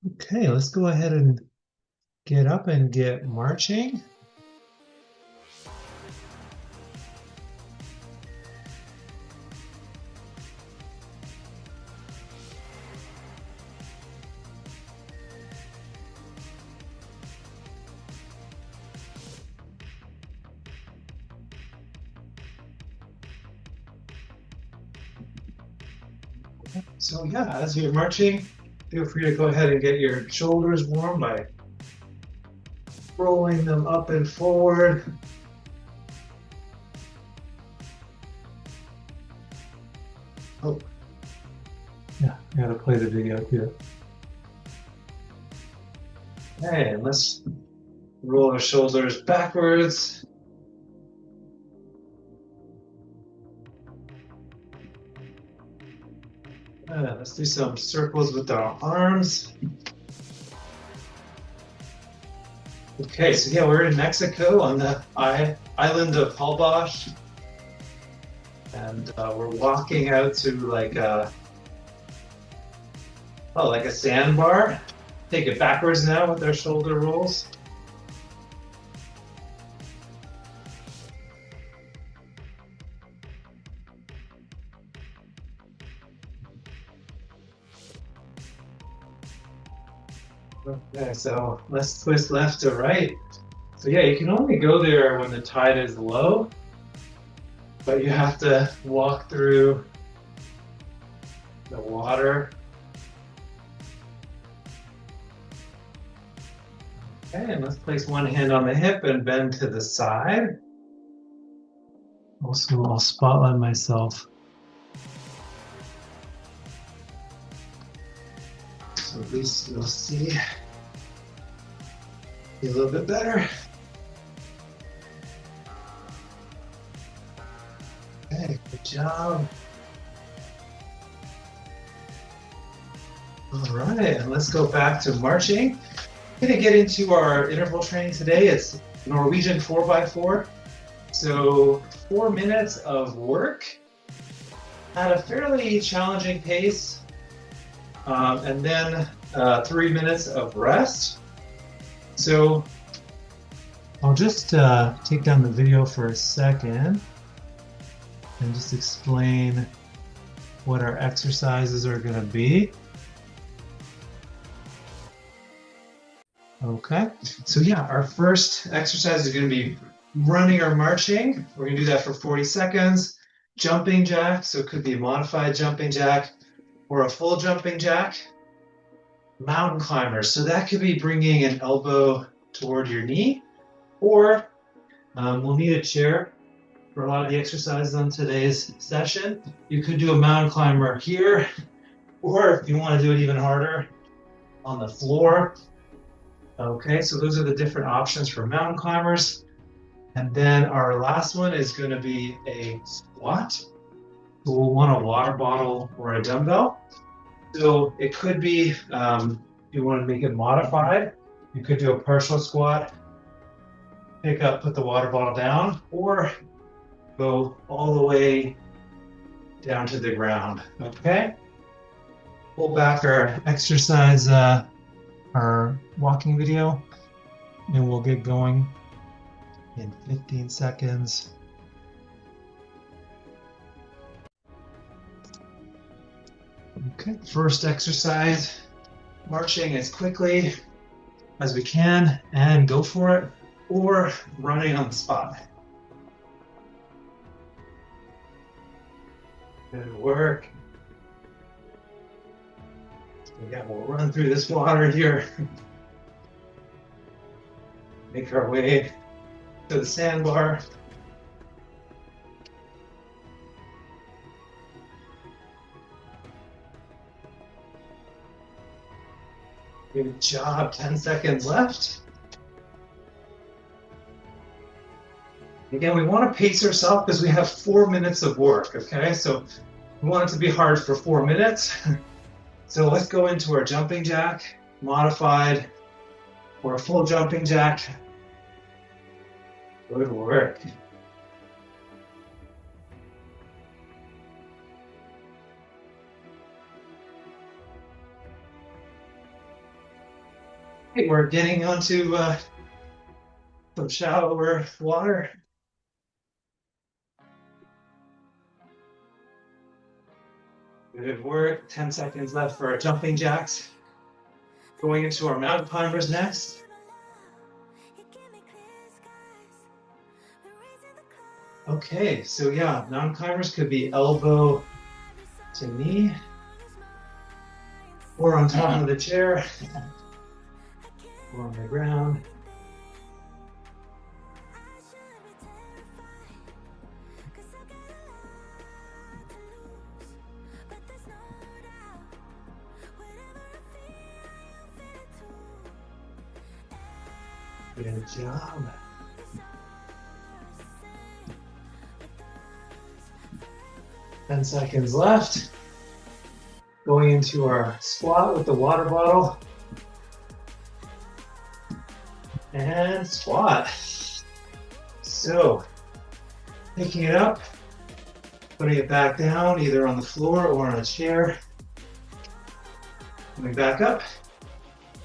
Okay, let's go ahead and get up and get marching. So yeah, as you're marching, feel free to go ahead and get your shoulders warm by rolling them up and forward. Oh, yeah, I gotta play the video too. Okay, and let's roll our shoulders backwards. Let's do some circles with our arms. Okay, so yeah, we're in Mexico on the island of Halbosh, and we're walking out to like a sandbar. Take it backwards now with our shoulder rolls. Okay, so let's twist left to right. So yeah, you can only go there when the tide is low, but you have to walk through the water. Okay, and let's place one hand on the hip and bend to the side. Also, I'll spotlight myself. So at least you'll see a little bit better. Okay, good job. All right, and let's go back to marching. We're gonna get into our interval training today. It's Norwegian 4x4. So 4 minutes of work at a fairly challenging pace, and then 3 minutes of rest. So I'll just take down the video for a second and just explain what our exercises are going to be. Okay, so yeah, our first exercise is going to be running or marching. We're going to do that for 40 seconds. Jumping jack, so it could be a modified jumping jack or a full jumping jack. Mountain climbers, so that could be bringing an elbow toward your knee, or we'll need a chair for a lot of the exercises on today's session. You could do a mountain climber here, or if you want to do it even harder, on the floor. Okay, so those are the different options for mountain climbers. And then our last one is going to be a squat. So we'll want a water bottle or a dumbbell. So it could be, if you want to make it modified, you could do a partial squat, pick up, put the water bottle down, or go all the way down to the ground, okay? Pull back our exercise, our walking video, and we'll get going in 15 seconds. Okay, first exercise, marching as quickly as we can and go for it, or running on the spot. Good work. Yeah, we'll run through this water here. Make our way to the sandbar. Good job, 10 seconds left. Again, we want to pace ourselves because we have 4 minutes of work, okay? So we want it to be hard for 4 minutes. So let's go into our jumping jack, modified, or a full jumping jack. Good work. right, we're getting onto some shallower water. Good work. 10 seconds left for our jumping jacks. Going into our mountain climbers next. Okay, so yeah, mountain climbers could be elbow to knee or on top of the chair or on the ground. Good job. Ten seconds left. Going into our squat with the water bottle. And squat. So, picking it up, putting it back down, either on the floor or on a chair. Coming back up,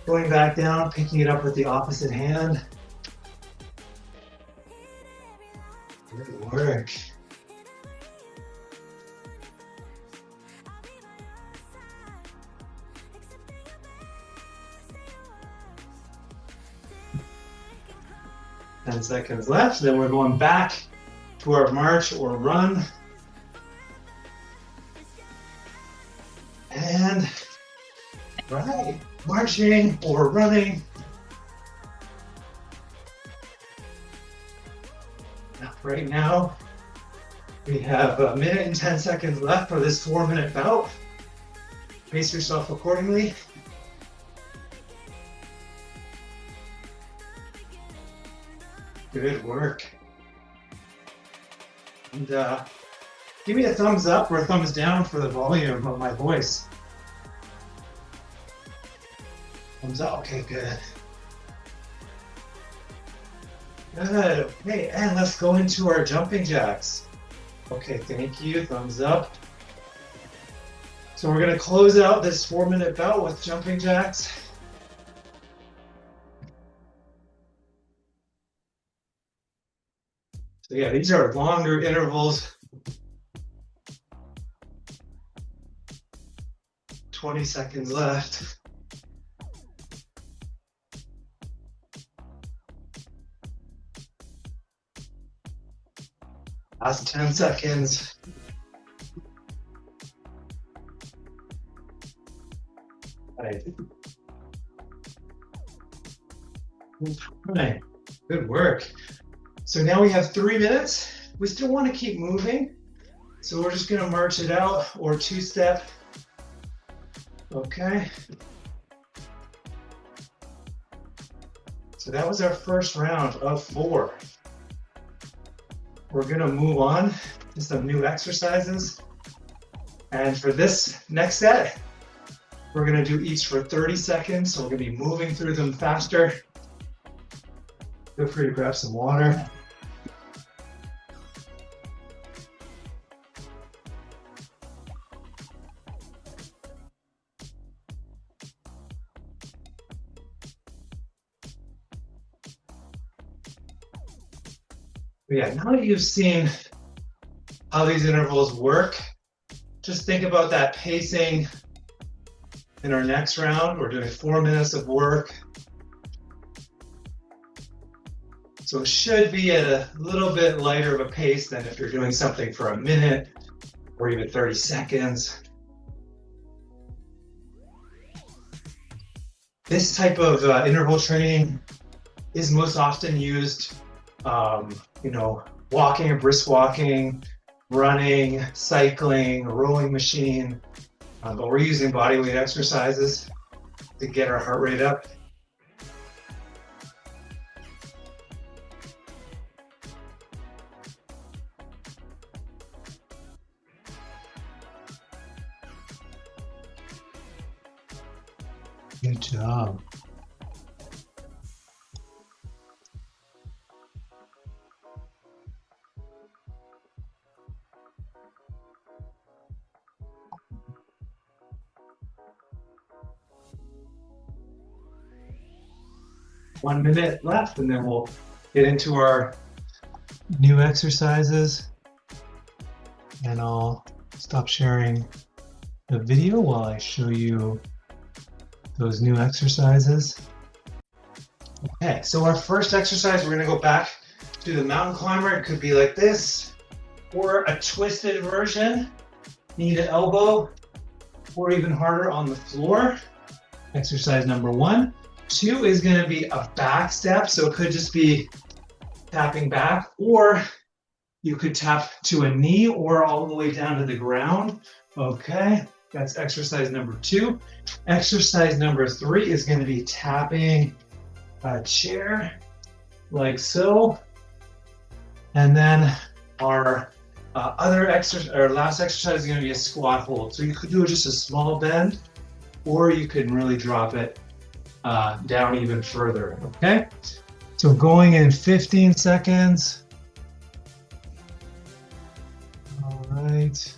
going back down, picking it up with the opposite hand. Good work. Ten seconds left, then we're going back to our march or run. And right, marching or running. Right now, we have 1 minute and 10 seconds left for this 4-minute bout. Pace yourself accordingly. Good work. And give me a thumbs up or a thumbs down for the volume of my voice. Thumbs up, okay, good. Good, okay, and let's go into our jumping jacks. Okay, thank you, thumbs up. So we're gonna close out this 4-minute bout with jumping jacks. So yeah, these are longer intervals. 20 seconds left. Last 10 seconds. Right. Good work. So now we have 3 minutes. We still want to keep moving. So we're just going to march it out or 2-step. Okay. So that was our first round of 4. We're going to move on to some new exercises. And for this next set, we're going to do each for 30 seconds. So we're going to be moving through them faster. Feel free to grab some water. Yeah, now that you've seen how these intervals work, just think about that pacing in our next round. We're doing 4 minutes of work. So it should be at a little bit lighter of a pace than if you're doing something for a minute or even 30 seconds. This type of interval training is most often used walking or brisk walking, running, cycling, a rowing machine, but we're using bodyweight exercises to get our heart rate up. Good job. 1 minute left, and then we'll get into our new exercises. And I'll stop sharing the video while I show you those new exercises. Okay, so our first exercise, we're gonna go back to the mountain climber. It could be like this, or a twisted version, knee to elbow, or even harder on the floor. Exercise number 1. 2 is gonna be a back step, so it could just be tapping back, or you could tap to a knee or all the way down to the ground. Okay, that's exercise number 2. Exercise number 3 is gonna be tapping a chair like so. And then our last exercise is going to be a squat hold. So you could do just a small bend, or you can really drop it down even further. Okay, so going in 15 seconds. All right.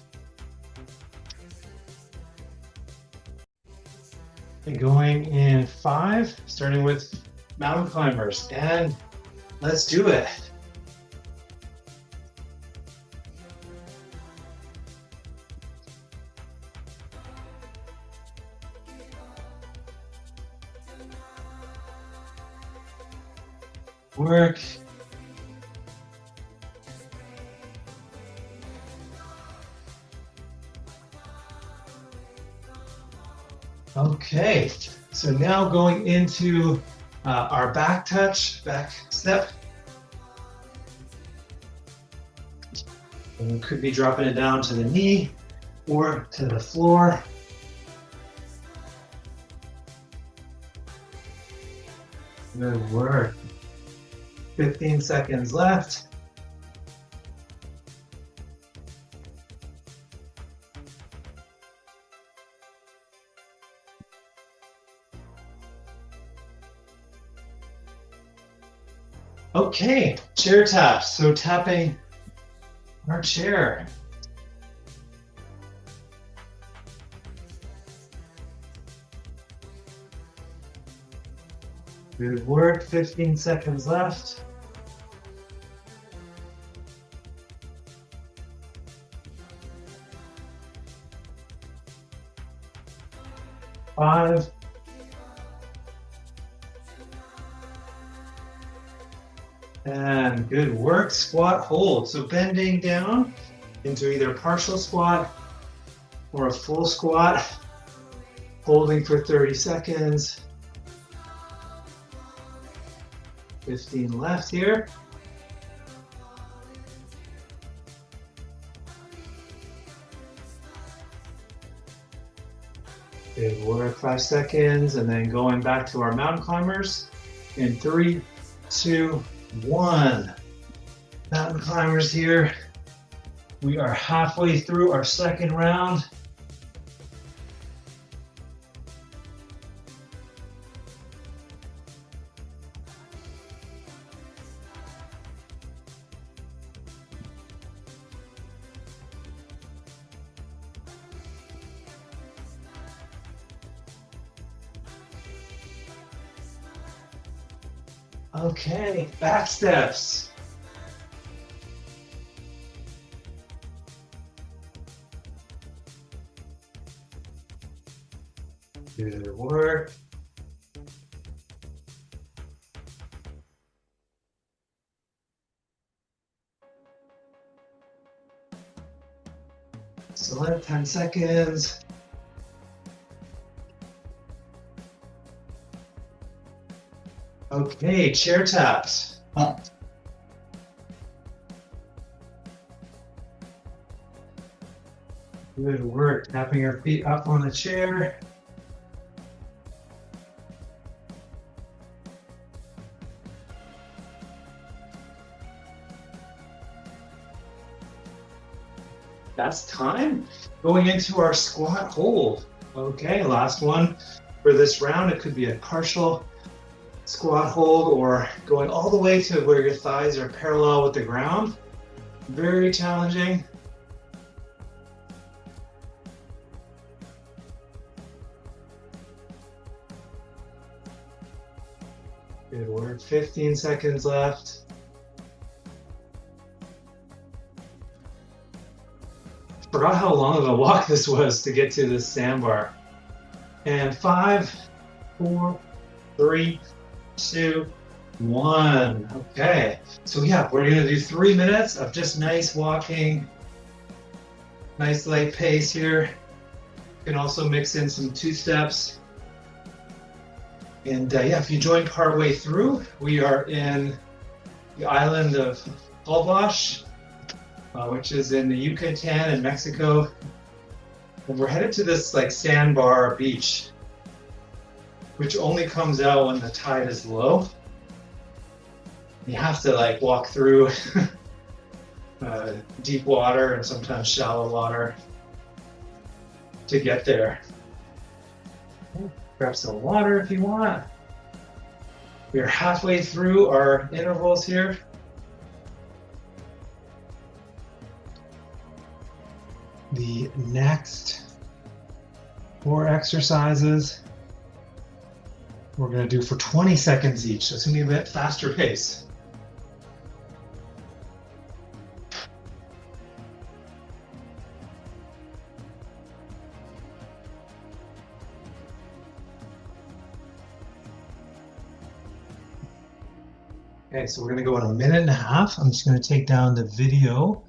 And going in 5, starting with mountain climbers, and let's do it. Work. Okay, so now going into our back touch, back step. And we could be dropping it down to the knee or to the floor. Good work. 15 seconds left. Okay, chair taps. So tapping our chair. Good work, 15 seconds left. Five. And good work, squat hold. So bending down into either partial squat or a full squat, holding for 30 seconds. 15 left here. Good work, 5 seconds, and then going back to our mountain climbers in 3, 2, 1. Mountain climbers here. We are halfway through our second round. Okay, back steps. Good work. So let 10 seconds. Okay, chair taps. Good work, tapping your feet up on the chair. That's time. Going into our squat hold. Okay, last one for this round. It could be a partial squat hold or going all the way to where your thighs are parallel with the ground. Very challenging. Good work. 15 seconds left. Forgot how long of a walk this was to get to this sandbar. And 5, 4, 3, 2, 1. Okay. So yeah, we're gonna do 3 minutes of just nice walking, nice light pace here. You can also mix in some 2 steps. And yeah, if you join partway through, we are in the island of Holbox, which is in the Yucatan in Mexico. And we're headed to this like sandbar beach, which only comes out when the tide is low. You have to like walk through deep water and sometimes shallow water to get there. Grab some water if you want. We are halfway through our intervals here. The next 4 exercises we're going to do for 20 seconds each, so it's going to be a bit faster pace. Okay, so we're going to go in a minute and a half. I'm just going to take down the video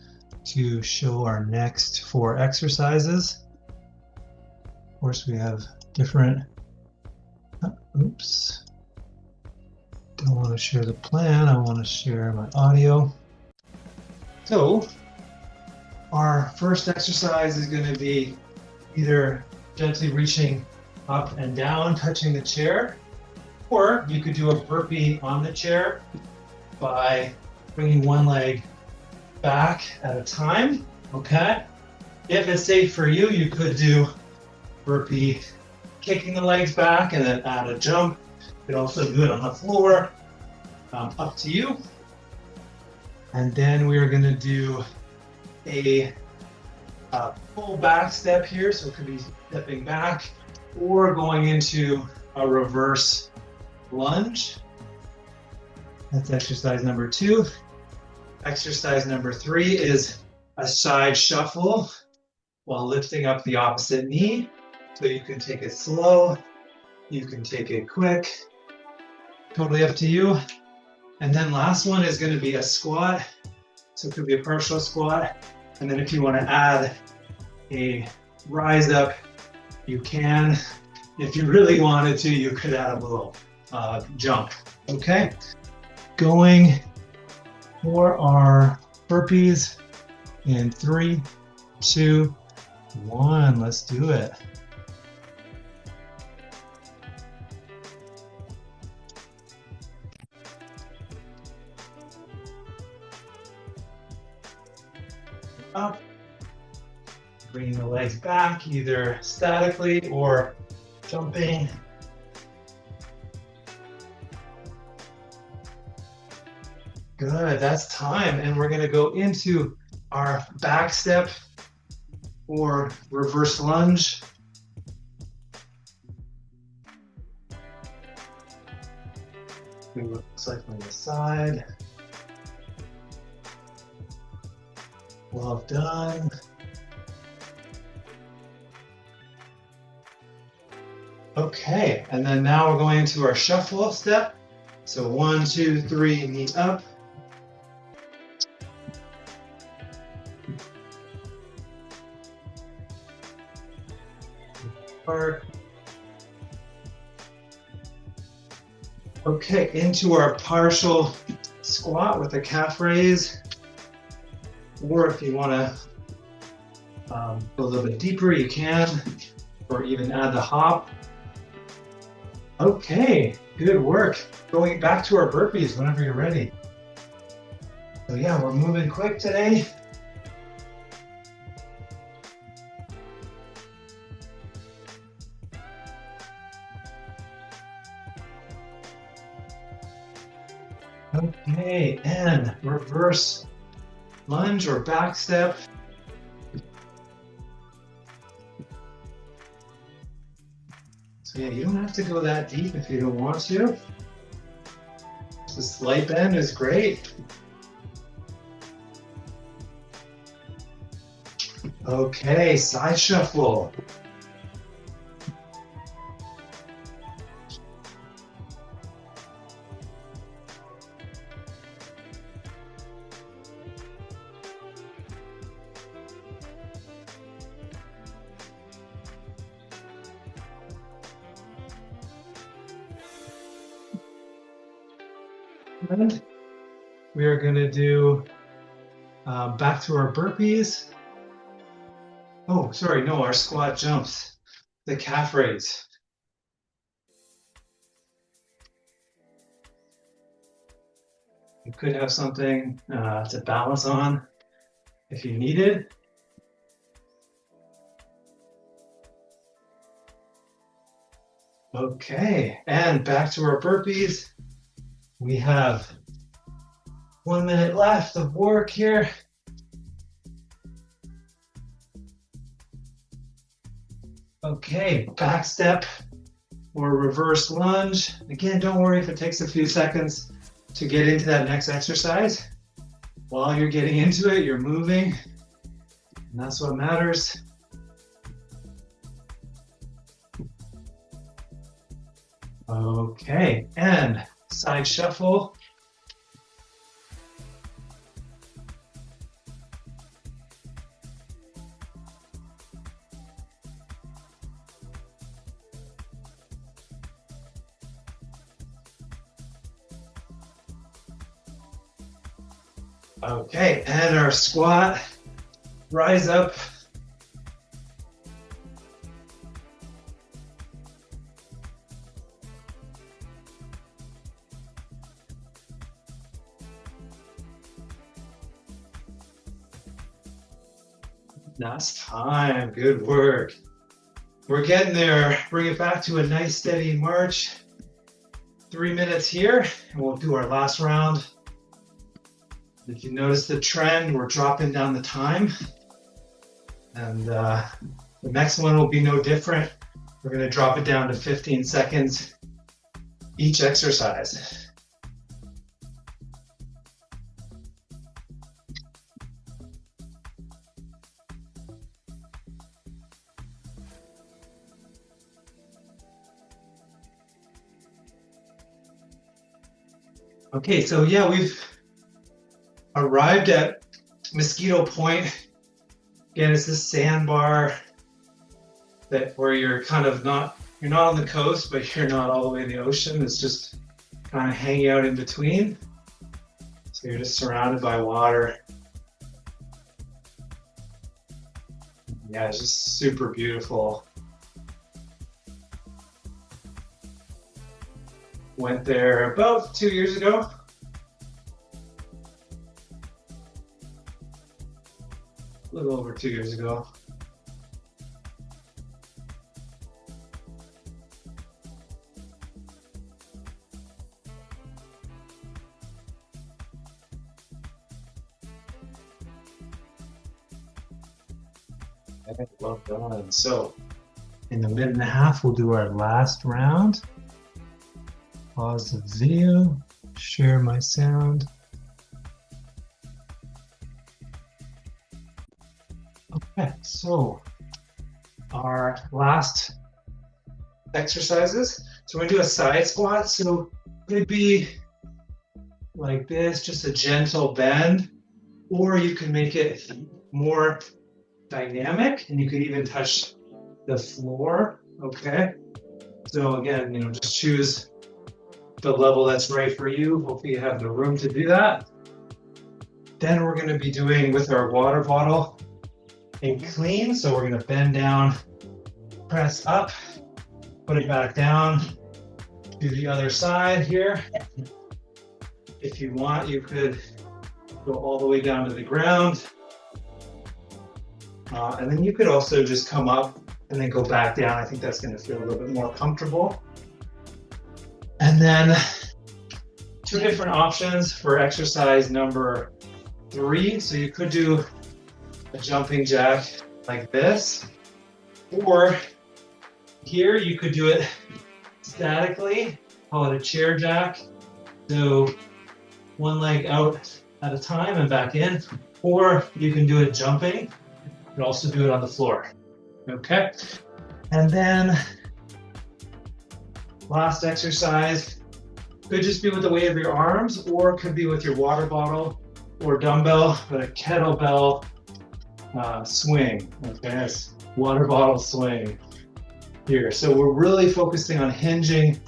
to show our next 4 exercises. Of course, we have different, oops, don't want to share the plan, I want to share my audio. So, our first exercise is going to be either gently reaching up and down, touching the chair, or you could do a burpee on the chair by bringing one leg back at a time, okay? If it's safe for you, you could do burpee kicking the legs back and then add a jump. You could also do it on the floor, up to you. And then we are gonna do a full back step here, so it could be stepping back or going into a reverse lunge. That's exercise number 2. Exercise number 3 is a side shuffle while lifting up the opposite knee. So you can take it slow, you can take it quick, totally up to you. And then last one is going to be a squat. So it could be a partial squat. And then if you want to add a rise up, you can. If you really wanted to, you could add a little jump. Okay, going for our burpees in 3, 2, 1. Let's do it. Up, bringing the legs back, either statically or jumping. Good, that's time. And we're gonna go into our back step or reverse lunge. Cycling the side. Well done. Okay, and then now we're going into our shuffle step. So 1, 2, 3, knee up. Okay, into our partial squat with a calf raise. Or if you want to go a little bit deeper, you can, or even add the hop. Okay, good work. Going back to our burpees whenever you're ready. So yeah, we're moving quick today. Okay, and reverse lunge or back step. So yeah, you don't have to go that deep if you don't want to. Just a slight bend is great. Okay, side shuffle. And we are going to do back to our burpees. Oh, sorry, no, our squat jumps, the calf raise. You could have something to balance on if you need it. Okay, and back to our burpees. We have 1 minute left of work here. Okay, back step or reverse lunge. Again, don't worry if it takes a few seconds to get into that next exercise. While you're getting into it, you're moving, and that's what matters. Okay, and side shuffle. Okay, and our squat, rise up. Last time, good work. We're getting there. Bring it back to a nice steady march. 3 minutes here, and we'll do our last round. If you notice the trend, we're dropping down the time. And the next one will be no different. We're going to drop it down to 15 seconds each exercise. Okay, so yeah, we've arrived at Mosquito Point. Again, it's this sandbar where you're kind of you're not on the coast, but you're not all the way in the ocean. It's just kind of hanging out in between. So you're just surrounded by water. Yeah, it's just super beautiful. Went there about 2 years ago. A little over 2 years ago. Okay, well done. So in a minute and a half, we'll do our last round. Pause the video, share my sound. Okay, so our last exercises. So we're gonna do a side squat. So it could be like this, just a gentle bend, or you can make it more dynamic and you could even touch the floor, okay? So again, just choose the level that's right for you. Hopefully you have the room to do that. Then we're going to be doing with our water bottle a clean. So we're going to bend down, press up, put it back down to the other side here. If you want, you could go all the way down to the ground. And then you could also just come up and then go back down. I think that's going to feel a little bit more comfortable. And then 2 different options for exercise number 3. So you could do a jumping jack like this, or here you could do it statically, call it a chair jack. So one leg out at a time and back in, or you can do it jumping. You can also do it on the floor. Okay, and then last exercise could just be with the weight of your arms, or could be with your water bottle or dumbbell, but a kettlebell swing. Okay, it's water bottle swing here. So we're really focusing on hinging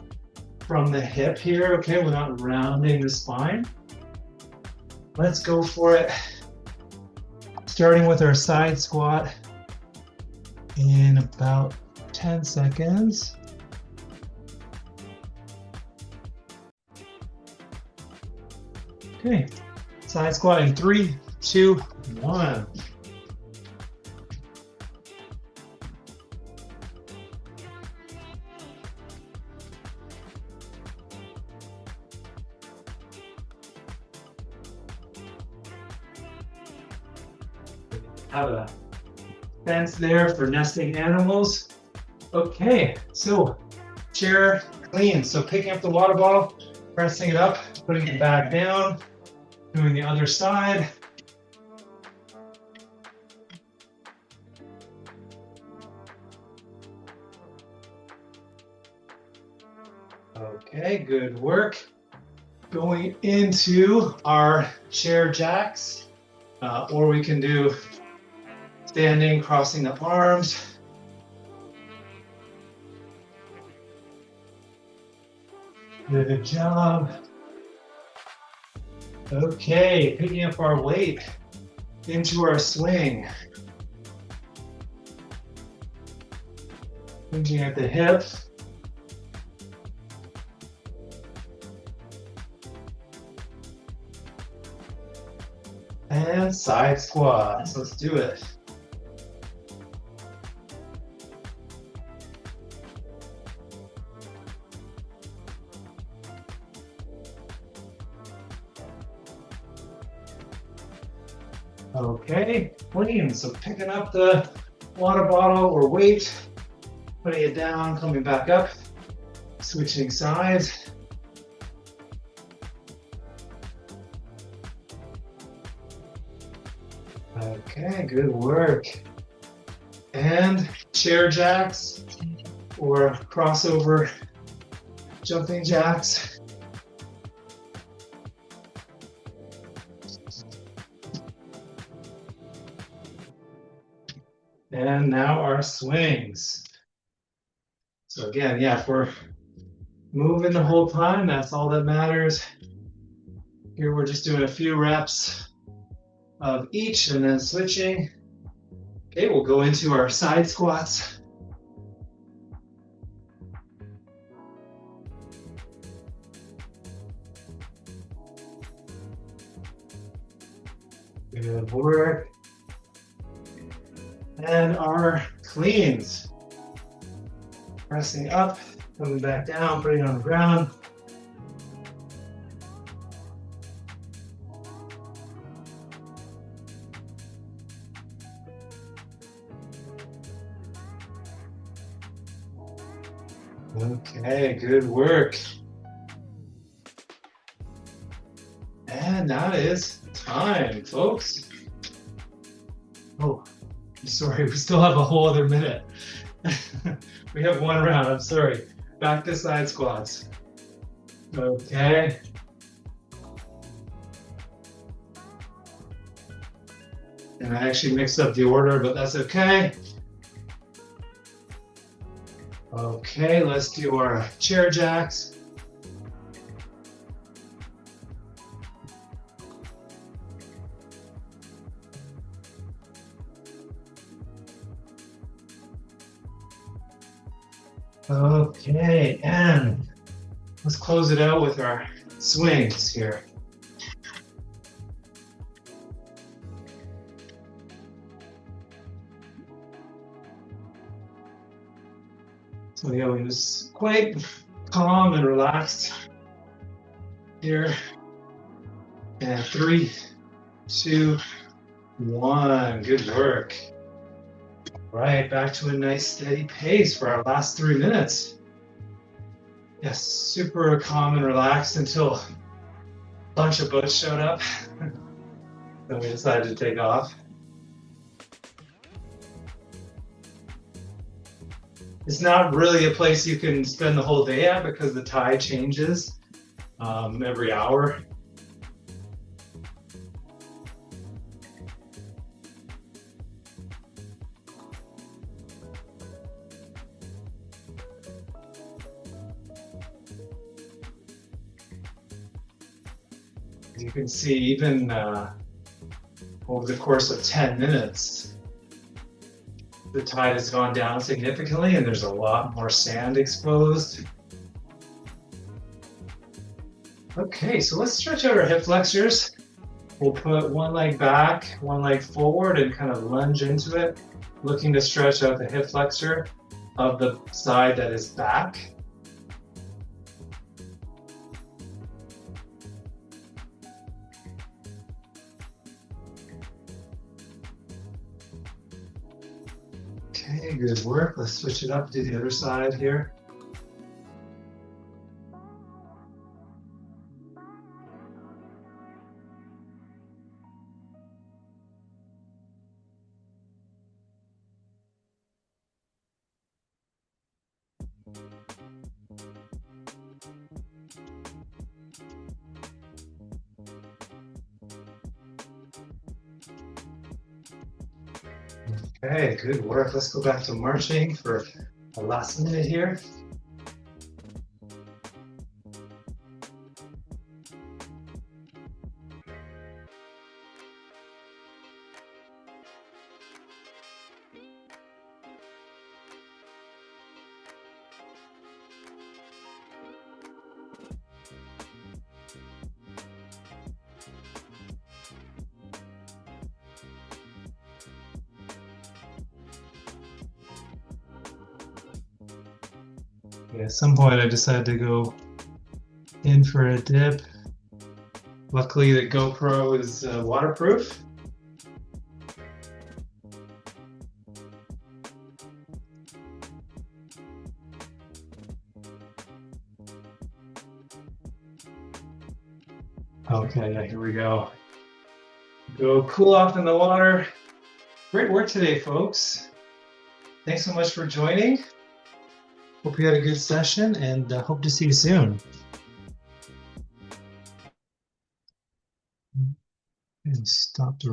from the hip here. Okay, we're not rounding the spine. Let's go for it. Starting with our side squat in about 10 seconds. Okay, side squat in 3, 2, 1. Have a fence there for nesting animals. Okay, so chair clean. So picking up the water bottle, pressing it up, putting it back down, doing the other side. Okay, good work. Going into our chair jacks, or we can do standing, crossing the arms. Good job. Okay, picking up our weight into our swing. Hinging at the hips. And side squats. Let's do it. Okay, clean. So picking up the water bottle or weight, putting it down, coming back up, switching sides. Okay, good work. And chair jacks or crossover jumping jacks. And now our swings. So again, yeah, if we're moving the whole time, that's all that matters. Here we're just doing a few reps of each and then switching. Okay, we'll go into our side squats. Good work. And our cleans. Pressing up, coming back down, putting it on the ground. Okay, good work. And that is time, folks. Oh, I'm sorry, we still have a whole other minute. We have one round, I'm sorry. Back to side squats. Okay. And I actually mixed up the order, but that's okay. Okay, let's do our chair jacks. Okay, and let's close it out with our swings here. So yeah, we was quite calm and relaxed here. And 3, 2, 1. Good work. Right, back to a nice steady pace for our last 3 minutes. Yes, super calm and relaxed until bunch of boats showed up. Then we decided to take off. It's not really a place you can spend the whole day at because the tide changes every hour. As you can see, even over the course of 10 minutes, the tide has gone down significantly and there's a lot more sand exposed. Okay, so let's stretch out our hip flexors. We'll put one leg back, one leg forward, and kind of lunge into it, looking to stretch out the hip flexor of the side that is back. Okay, good work. Let's switch it up, do the other side here. Okay, good work. Let's go back to marching for the last minute here. Yeah, at some point I decided to go in for a dip. Luckily the GoPro is waterproof. Okay, yeah, here we go. Go cool off in the water. Great work today, folks. Thanks so much for joining. Hope you had a good session and hope to see you soon. And stop the